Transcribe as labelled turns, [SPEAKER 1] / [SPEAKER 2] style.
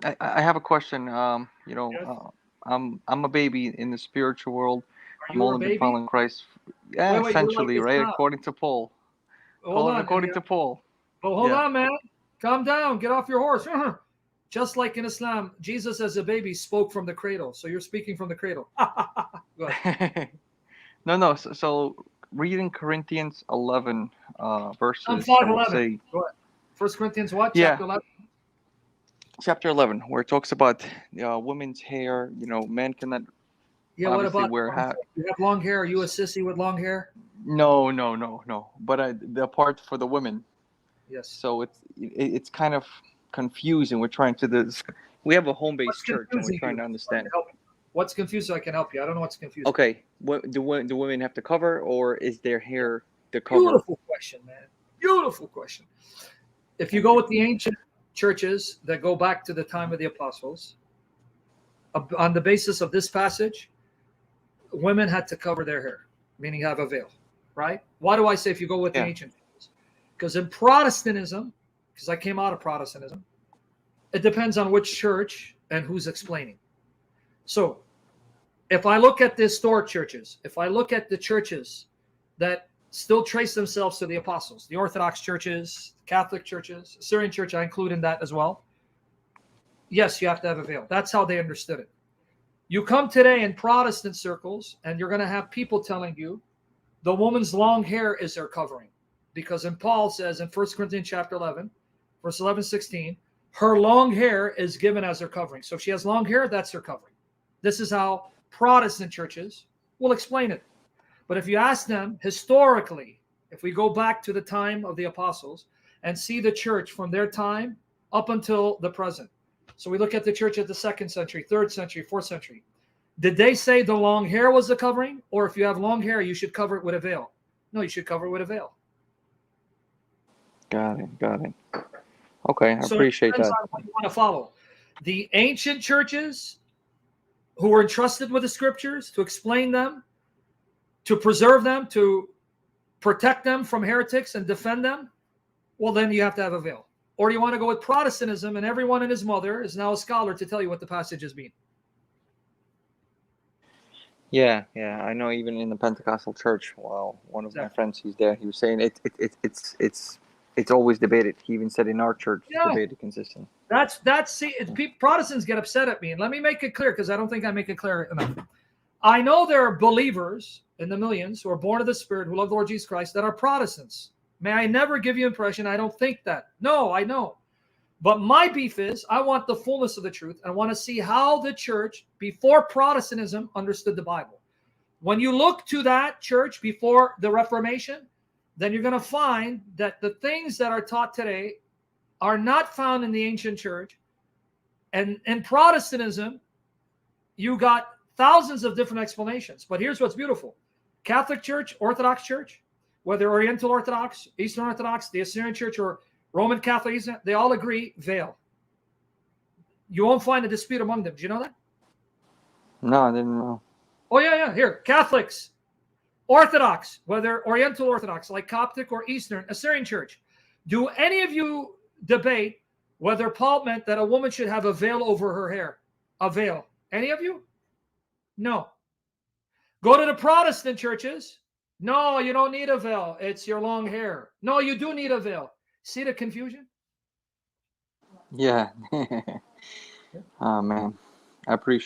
[SPEAKER 1] I have a question.
[SPEAKER 2] Yes.
[SPEAKER 1] I'm a baby in the spiritual world.
[SPEAKER 2] Are
[SPEAKER 1] I'm
[SPEAKER 2] you a
[SPEAKER 1] only been
[SPEAKER 2] baby?
[SPEAKER 1] following Christ. Yeah,
[SPEAKER 2] Wait, you're like
[SPEAKER 1] essentially,
[SPEAKER 2] this
[SPEAKER 1] right?
[SPEAKER 2] now.
[SPEAKER 1] According to Paul.
[SPEAKER 2] Hold on.
[SPEAKER 1] According to Paul.
[SPEAKER 2] Oh, hold
[SPEAKER 1] Yeah.
[SPEAKER 2] on, man. Calm down. Get off your horse. Just like in Islam, Jesus as a baby spoke from the cradle. So you're speaking from the cradle. Go ahead.
[SPEAKER 1] No. So reading Corinthians 11
[SPEAKER 2] I'm
[SPEAKER 1] verses, I would
[SPEAKER 2] 5'11".
[SPEAKER 1] say,
[SPEAKER 2] Go ahead. First Corinthians what?
[SPEAKER 1] yeah,
[SPEAKER 2] Chapter 11.
[SPEAKER 1] chapter 11, where it talks about women's hair. Men cannot
[SPEAKER 2] Yeah, what
[SPEAKER 1] obviously
[SPEAKER 2] about
[SPEAKER 1] wear
[SPEAKER 2] long
[SPEAKER 1] hat.
[SPEAKER 2] hair? You have long hair. Are you a sissy with long hair?
[SPEAKER 1] No. But the part for the women.
[SPEAKER 2] Yes.
[SPEAKER 1] So it's kind of confusing. We're trying to we have a home
[SPEAKER 2] What's
[SPEAKER 1] based church and we're
[SPEAKER 2] confusing
[SPEAKER 1] trying
[SPEAKER 2] you?
[SPEAKER 1] to
[SPEAKER 2] So I can
[SPEAKER 1] understand.
[SPEAKER 2] help you. What's confused so I can help you? I don't know what's confusing.
[SPEAKER 1] Okay, what do women have to cover, or is their
[SPEAKER 2] Yeah.
[SPEAKER 1] hair the cover?
[SPEAKER 2] Beautiful question, man. Beautiful question. If you
[SPEAKER 1] Thank
[SPEAKER 2] go
[SPEAKER 1] you.
[SPEAKER 2] with the ancient churches that go back to the time of the apostles, on the basis of this passage, women had to cover their hair, meaning have a veil, right? Why do I say if you go with the
[SPEAKER 1] Yeah,
[SPEAKER 2] ancient churches? Because in Protestantism, because I came out of Protestantism, it depends on which church and who's explaining. So if I look at the historic churches, if I look at the churches that still trace themselves to the apostles, the Orthodox churches, Catholic churches, Syrian church, I include in that as well. Yes, you have to have a veil. That's how they understood it. You come today in Protestant circles, and you're going to have people telling you the woman's long hair is their covering. Because in Paul says in 1 Corinthians chapter 11, verse 11, 16, her long hair is given as her covering. So if she has long hair, that's her covering. This is how Protestant churches will explain it. But if you ask them historically, if we go back to the time of the apostles and see the church from their time up until the present. So we look at the church at the 2nd century, 3rd century, 4th century. Did they say the long hair was the covering? Or if you have long hair, you should cover it with a veil? No, you should cover it with a veil.
[SPEAKER 1] got it. Okay, I
[SPEAKER 2] So it
[SPEAKER 1] appreciate
[SPEAKER 2] depends
[SPEAKER 1] that.
[SPEAKER 2] on what you want to follow. The ancient churches who were entrusted with the scriptures to explain them, to preserve them, to protect them from heretics and defend them, well, then you have to have a veil. Or you want to go with Protestantism, and everyone and his mother is now a scholar to tell you what the passages mean.
[SPEAKER 1] Yeah. I know even in the Pentecostal church, well, one of my
[SPEAKER 2] Exactly.
[SPEAKER 1] friends, he's there. He was saying it's always debated. He even said in our church, it's
[SPEAKER 2] Yeah,
[SPEAKER 1] debated consistent.
[SPEAKER 2] see, Protestants get upset at me, and let me make it clear because I don't think I make it clear enough. I know there are believers in the millions who are born of the Spirit, who love the Lord Jesus Christ, that are Protestants. May I never give you impression I don't think that. No, I know. But my beef is I want the fullness of the truth. And I want to see how the church before Protestantism understood the Bible. When you look to that church before the Reformation, then you're going to find that the things that are taught today are not found in the ancient church. And in Protestantism, you got thousands of different explanations. But here's what's beautiful. Catholic Church, Orthodox Church, whether Oriental Orthodox, Eastern Orthodox, the Assyrian Church, or Roman Catholic, they all agree veil. You won't find a dispute among them. Do you know that?
[SPEAKER 1] No, I didn't know.
[SPEAKER 2] Oh, yeah. Here, Catholics, Orthodox, whether Oriental Orthodox, like Coptic or Eastern, Assyrian Church. Do any of you debate whether Paul meant that a woman should have a veil over her hair? A veil. Any of you? No. Go to the Protestant churches. No, you don't need a veil. It's your long hair. No, you do need a veil. See the confusion?
[SPEAKER 1] Yeah. Oh man, I appreciate.